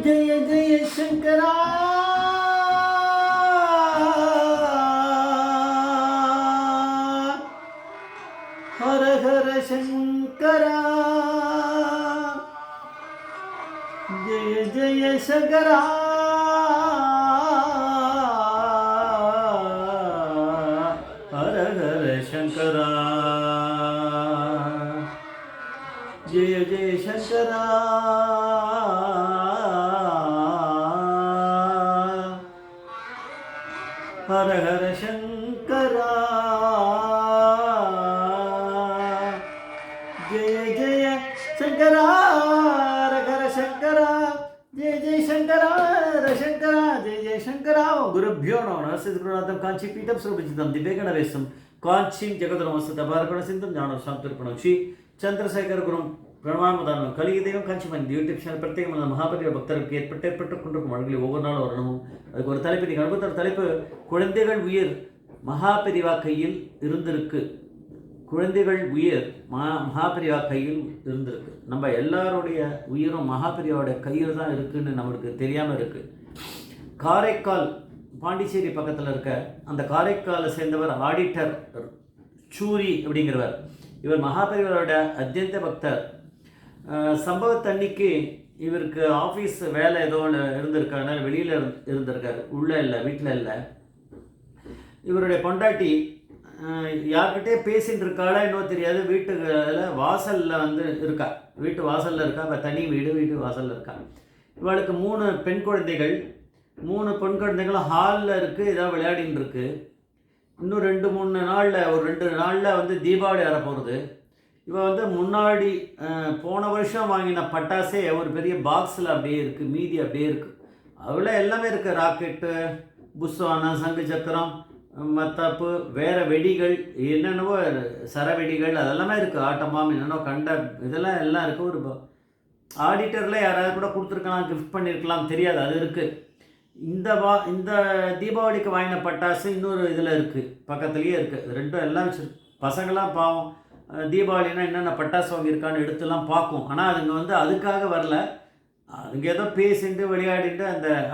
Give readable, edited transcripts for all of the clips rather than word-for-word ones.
ஜெய ஜெய சங்கரா ஹர ஹர சங்கரா ஜெய ஜெய சங்கரா ஹர ஹர சங்கரா ஜெய ஜெய சங்கரா ஹர ஹர சங்கரா ஜெய ஜெய சங்கரா ஹர ஹர சங்கரா ஜெய ஜெய சங்கரா ஹர சங்கரா ஜெய ஜெய சங்கரா குருभ्यो नमः सिद्धगुरुनाथं काञ्चीपीठं सुरभिजितं दिव्यगणवेशं काञ्चीं जगद्रमस्तभारगणसिन्धुं ज्ञानशान्तरूपिणं श्री चंद्रशेखर गुरुं பிரணவாமதானம் கலியுகம் காஞ்சிமன் யூடியூப் சேனல் பிரத்யேகமான மகாபெரிய பக்தருக்கு ஏற்பட்டு கொண்டிருக்கும் வழங்கில் ஒவ்வொரு நாளும் வரணும். அதுக்கு ஒரு தலைப்பு நீங்கள் அனுபவத்தோட தலைப்பு குழந்தைகள் உயிர் மகாபெரிவா கையில் இருந்திருக்கு. குழந்தைகள் உயிர் மகாபெரிவா கையில் இருந்திருக்கு. நம்ம எல்லாருடைய உயிரும் மகாபெரிவாவோட கையில் தான் இருக்குன்னு நம்மளுக்கு தெரியாமல் இருக்குது. காரைக்கால் பாண்டிச்சேரி பக்கத்தில் இருக்க அந்த காரைக்காலை சேர்ந்தவர் ஆடிட்டர் சூரி அப்படிங்கிறவர். இவர் மகாபெரிவரோட அத்தியந்த பக்தர். சம்பவத்தன்னைக்கு இவருக்கு ஆஃபீஸ் வேலை ஏதோ ஒன்று இருந்திருக்காரு, வெளியில் இருந்திருக்காரு, உள்ளே இல்லை, வீட்டில் இல்லை. இவருடைய பொண்டாட்டி யார்கிட்டே பேசிகிட்டு இருக்காளா இன்னும் தெரியாது. வீட்டுல வாசலில் வந்து இருக்கா, வீட்டு வாசலில் இருக்கா. இப்போ தனி வீட்டு வாசலில் இருக்கா. இவளுக்கு 3 பெண் குழந்தைகள். 3 பெண் குழந்தைகளும் ஹாலில் இருக்குது, ஏதோ விளையாடின்னு இருக்கு. இன்னும் 2-3 நாளில், ஒரு 2 நாளில் வந்து தீபாவளி வரப்போகிறது. இவன் வந்து முன்னாடி போன வருஷம் வாங்கின பட்டாசே ஒரு பெரிய பாக்ஸில் அப்படியே இருக்குது, மீதி அப்படியே இருக்குது. அவ்வளோ எல்லாமே இருக்குது. ராக்கெட்டு, புஸ்வானம், சங்கு சக்கரம், மத்தாப்பு, வேறு வெடிகள், என்னென்னவோ சரவெடிகள் அதெல்லாமே இருக்குது. ஆட்டமாம் என்னென்னோ கண்ட இதெல்லாம் எல்லாம் இருக்குது. ஒரு ஆடிட்டரில் யாராவது கூட கொடுத்துருக்கலாம், கிஃப்ட் பண்ணியிருக்கலாம், தெரியாது. அது இருக்குது. இந்த தீபாவளிக்கு வாங்கின பட்டாசு இன்னொரு இதில் இருக்குது, பக்கத்துலேயே இருக்குது. ரெண்டும் எல்லாம் வச்சுருக்கு. பசங்களாம் பாவம் தீபாவளினா என்னென்ன பட்டாசு வாங்கியிருக்கான்னு எடுத்துலாம் பார்க்கும். ஆனால் அதுங்க வந்து அதுக்காக வரல. அதுங்க ஏதோ பேசிட்டு விளையாடிட்டு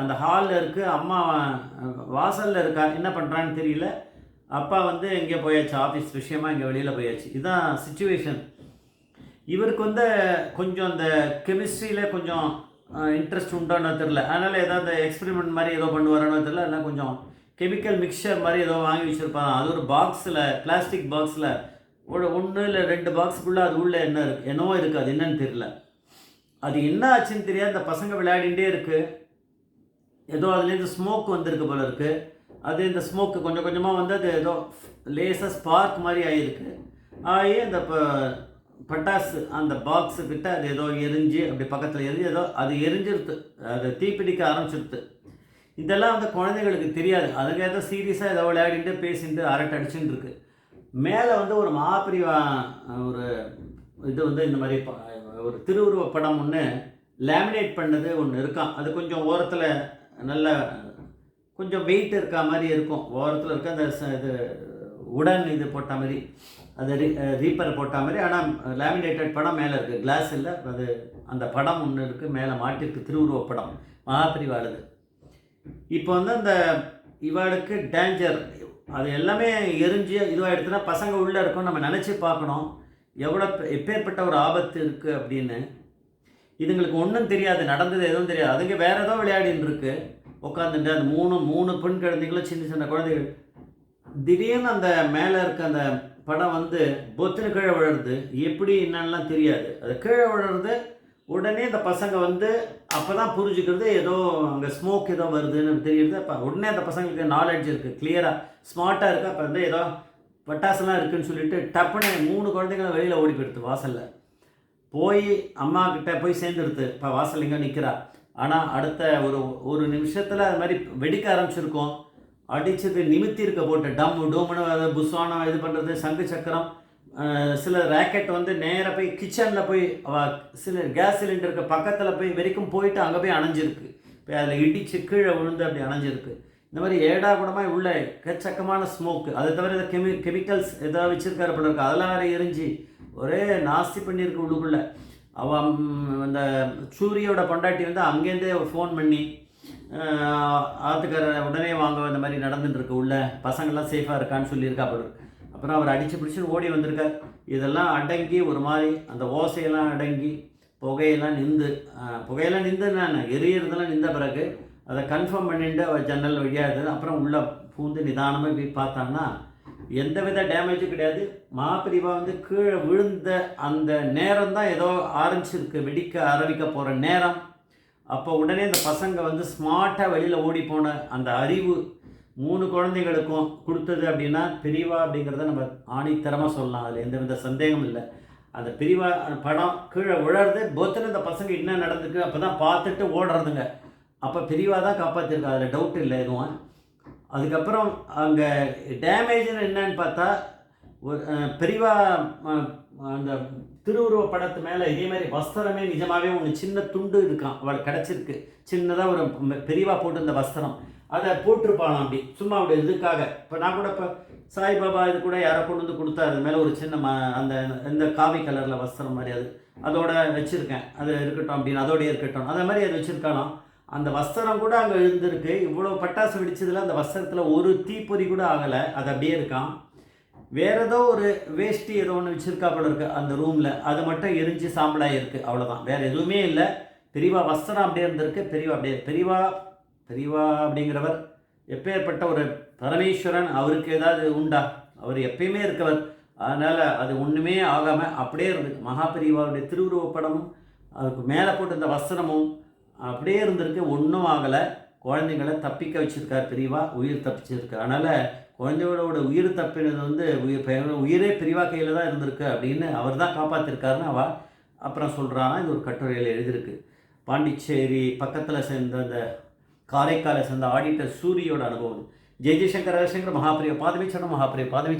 அந்த ஹாலில் இருக்குது. அம்மா வாசலில் இருக்கா, என்ன பண்ணுறான்னு தெரியல. அப்பா வந்து இங்கே போயாச்சு, ஆஃபீஸ் விஷயமாக இங்கே வெளியில் போயாச்சு. இதுதான் சுச்சுவேஷன். இவருக்கு வந்து கொஞ்சம் அந்த கெமிஸ்ட்ரியில் கொஞ்சம் இன்ட்ரெஸ்ட் உண்டானு தெரில. அதனால் ஏதாவது எக்ஸ்பெரிமெண்ட் மாதிரி ஏதோ பண்ணுவாரோ தெரில. இல்லை கொஞ்சம் கெமிக்கல் மிக்சர் மாதிரி ஏதோ வாங்கி வச்சுருப்பாங்க. அது ஒரு பாக்ஸில், பிளாஸ்டிக் பாக்ஸில் 1 இல்லை 2 பாக்ஸுக்குள்ளே அது உள்ளே என்ன இருக்குது, என்னவோ இருக்குது. அது என்னன்னு தெரியல. அது என்ன ஆச்சுன்னு தெரியாது. அந்த பசங்க விளையாடிகிட்டே இருக்குது. ஏதோ அதுலேருந்து ஸ்மோக் வந்திருக்கு போல இருக்குது. அது இந்த ஸ்மோக்கு கொஞ்சம் கொஞ்சமாக வந்து அது ஏதோ லேசாக ஸ்பார்க் மாதிரி ஆகிருக்கு. ஆகி அந்த பட்டாசு அந்த பாக்ஸு கிட்ட அது ஏதோ எரிஞ்சு, அப்படி பக்கத்தில் எரிஞ்சு ஏதோ அது எரிஞ்சிருது, அது தீப்பிடிக்க ஆரம்பிச்சிருது. இதெல்லாம் வந்து குழந்தைங்களுக்கு தெரியாது. அதுக்கு ஏதோ சீரியஸாக ஏதோ விளையாடிட்டு பேசிட்டு அரட்டை அடிச்சுட்டு இருக்கு. மேலே வந்து ஒரு மகாபெரிவா ஒரு இது வந்து இந்த மாதிரி ஒரு திருவுருவ படம் ஒன்று லேமினேட் பண்ணது ஒன்று இருக்கான். அது கொஞ்சம் ஓரத்தில் நல்ல கொஞ்சம் வெயிட் இருக்கா மாதிரி இருக்கும். ஓரத்தில் இருக்க அந்த இது உடன் இது போட்ட மாதிரி, அது ரீப்பர் போட்ட மாதிரி. ஆனால் லேமினேட்டட் படம் மேலே இருக்குது, கிளாஸ் இல்லை. அது அந்த படம் ஒன்று இருக்குது, மேலே மாட்டிருக்கு, திருவுருவ படம் மகாபெரிவாளுது. இப்போ வந்து அந்த இவாளுக்கு டேஞ்சர், அது எல்லாமே எரிஞ்சு இதுவாக எடுத்துனா பசங்க உள்ளே இருக்கும். நம்ம நினச்சி பார்க்கணும் எவ்வளோ எப்பேற்பட்ட ஒரு ஆபத்து இருக்குது அப்படின்னு. இதுங்களுக்கு ஒன்றும் தெரியாது, நடந்தது எதுவும் தெரியாது. அதுங்க வேறு ஏதோ விளையாடின்னு இருக்கு உட்காந்துட்டு. அந்த 3 பெண் குழந்தைகளும் சின்ன சின்ன குழந்தைகள். திடீர்னு அந்த மேலே இருக்க அந்த படம் வந்து பொத்துன்னு கீழே விழுறது. எப்படி என்னன்னெலாம் தெரியாது. அது கீழே விழுறது. உடனே இந்த பசங்க வந்து அப்போ தான் புரிஞ்சுக்கிறது ஏதோ அங்கே ஸ்மோக் ஏதோ வருதுன்னு தெரியுது. அப்போ உடனே அந்த பசங்களுக்கு நாலேஜ் இருக்குது, கிளியராக ஸ்மார்ட்டாக இருக்குது. அப்போ வந்து ஏதோ பட்டாசுலாம் இருக்குதுன்னு சொல்லிட்டு டப்புன்னு 3 குழந்தைங்களும் வெளியில் ஓடி போயிடுது. வாசலில் போய் அம்மா கிட்டே போய் சேர்ந்துடுது. இப்போ வாசல் இங்கே நிற்கிறா. ஆனால் அடுத்த ஒரு நிமிஷத்தில் அது மாதிரி வெடிக்க ஆரம்பிச்சிருக்கோம். அடித்தது நிமித்தி இருக்க போட்டு டம்மு டோமுன்னு புஸ்வானம் இது பண்ணுறது, சங்கு சக்கரம், சில ராக்கெட் வந்து நேராக போய் கிச்சனில் போய் சில கேஸ் சிலிண்டருக்கு பக்கத்தில் போய் வரைக்கும் போயிட்டு அங்கே போய் அணைஞ்சிருக்கு. இப்போ அதில் இடித்து கீழே விழுந்து அப்படி அணைஞ்சிருக்கு. இந்த மாதிரி ஏடா கூடமாக உள்ள எக்கச்சக்கமான ஸ்மோக்கு. அதை தவிர கெமிக்கல்ஸ் எதாவது வச்சுருக்காரு போல இருக்குது. அதெல்லாம் வேறு எரிஞ்சு ஒரே நாஸ்தி பண்ணியிருக்கு உள்ளுக்குள்ளே. அவன் அந்த சூரியோட பொண்டாட்டி வந்து அங்கேருந்தே ஃபோன் பண்ணி ஆத்துக்கார உடனே வாங்க, இந்த மாதிரி நடந்துட்டுருக்கு உள்ள, பசங்கள்லாம் சேஃபாக இருக்கான்னு சொல்லியிருக்கா அப்படி. அப்புறம் அவர் அடித்து பிடிச்சிட்டு ஓடி வந்திருக்கார். இதெல்லாம் அடங்கி ஒரு மாதிரி அந்த ஓசையெல்லாம் அடங்கி புகையெல்லாம் நின்று நான் எரியறதெல்லாம் நின்ற பிறகு அதை கன்ஃபார்ம் பண்ணிட்டு அவர் ஜன்னல் வழியாக இருந்தது. அப்புறம் உள்ளே பூந்து நிதானமாக போய் பார்த்தான்னா எந்த வித டேமேஜும் கிடையாது. மகாபிரிவா வந்து கீழே விழுந்த அந்த நேரம் தான் ஏதோ ஆரம்பிச்சிருக்கு, வெடிக்க ஆரம்பிக்க போகிற நேரம். அப்போ உடனே இந்த பசங்க வந்து ஸ்மார்ட்டாக வெளியில் ஓடி போன அந்த அறிவு 3 குழந்தைகளுக்கும் கொடுத்தது அப்படின்னா பெரியவா அப்படிங்கிறத நம்ம ஆணித்தரமாக சொல்லலாம். அதில் எந்தவித சந்தேகம் இல்லை. அந்த பெரியவா படம் கீழே விழறது பொத்துன்னு இந்த பசங்க என்ன நடந்துருக்கு அப்போ தான் பார்த்துட்டு ஓடுறதுங்க. அப்போ பெரியவா தான் காப்பாற்றிருக்கா, அதில் டவுட் இல்லை எதுவும். அதுக்கப்புறம் அங்கே டேமேஜ்னு என்னன்னு பார்த்தா ஒரு பெரியவா அந்த திருவுருவ படத்து மேலே இதே மாதிரி வஸ்திரமே நிஜமாகவே ஒன்று சின்ன துண்டு இருக்கான், அவள் கிடச்சிருக்கு. சின்னதாக ஒரு பெரியவா போட்டு இந்த வஸ்திரம் அதை போட்டிருப்பாளாம் அப்படி சும்மா அப்படி இதுக்காக. இப்போ நான் கூட இப்போ சாய்பாபா இது கூட யாரோ கொண்டு வந்து கொடுத்தாரு, அது மேலே ஒரு சின்ன அந்த இந்த காவி கலரில் வஸ்திரம் மாதிரி அதோட வச்சுருக்கேன், அது இருக்கட்டும் அப்படின்னு, அதோடய இருக்கட்டும் அதே மாதிரி அது வச்சுருக்கலாம். அந்த வஸ்திரம் கூட அங்கே எழுந்திருக்கு. இவ்வளோ பட்டாசு வெடிச்சதில் அந்த வஸ்திரத்தில் ஒரு தீப்பொறி கூட ஆகலை, அது அப்படியே இருக்கான். வேறு ஏதோ ஒரு வேஷ்டி ஏதோ ஒன்று வச்சுருக்கா போல இருக்குது அந்த ரூமில், அது மட்டும் எரிஞ்சு சாம்பலாக இருக்குது, அவ்வளோதான், வேறு எதுவுமே இல்லை. பெரியவா வஸ்திரம் அப்படியே இருந்திருக்கு. பெரியவா அப்படிங்கிறவர் எப்பேற்பட்ட ஒரு பரமேஸ்வரன், அவருக்கு ஏதாவது உண்டா? அவர் எப்பயுமே இருக்கவர். அதனால் அது ஒன்றுமே ஆகாமல் அப்படியே இருந்திருக்கு. மகாபெரிவாவுடைய திருவுருவப்படமும் அதுக்கு மேலே போட்டு இந்த வஸ்திரமும் அப்படியே இருந்திருக்கு, ஒன்றும் ஆகலை. குழந்தைங்களை தப்பிக்க வச்சுருக்கார் பெரியவா, உயிர் தப்பிச்சிருக்கு. அதனால் குழந்தையோட உயிர் தப்பினது வந்து உயிரே பெரியவா கையில் தான் இருந்திருக்கு அப்படின்னு அவர் தான் காப்பாற்றிருக்காருன்னு அவள் அப்புறம் சொல்கிறான்னா. இது ஒரு கட்டுரையில் எழுதியிருக்கு. பாண்டிச்சேரி பக்கத்தில் சேர்ந்த அந்த காரைக்காலை சேர்ந்த ஆடிட்டர் சூரியோட அனுபவம். ஜெய் ஜெய்சங்கர் ரவிசங்கர் மகாபிரிய பாதவி சரணம், மகாபிரிய பாதவி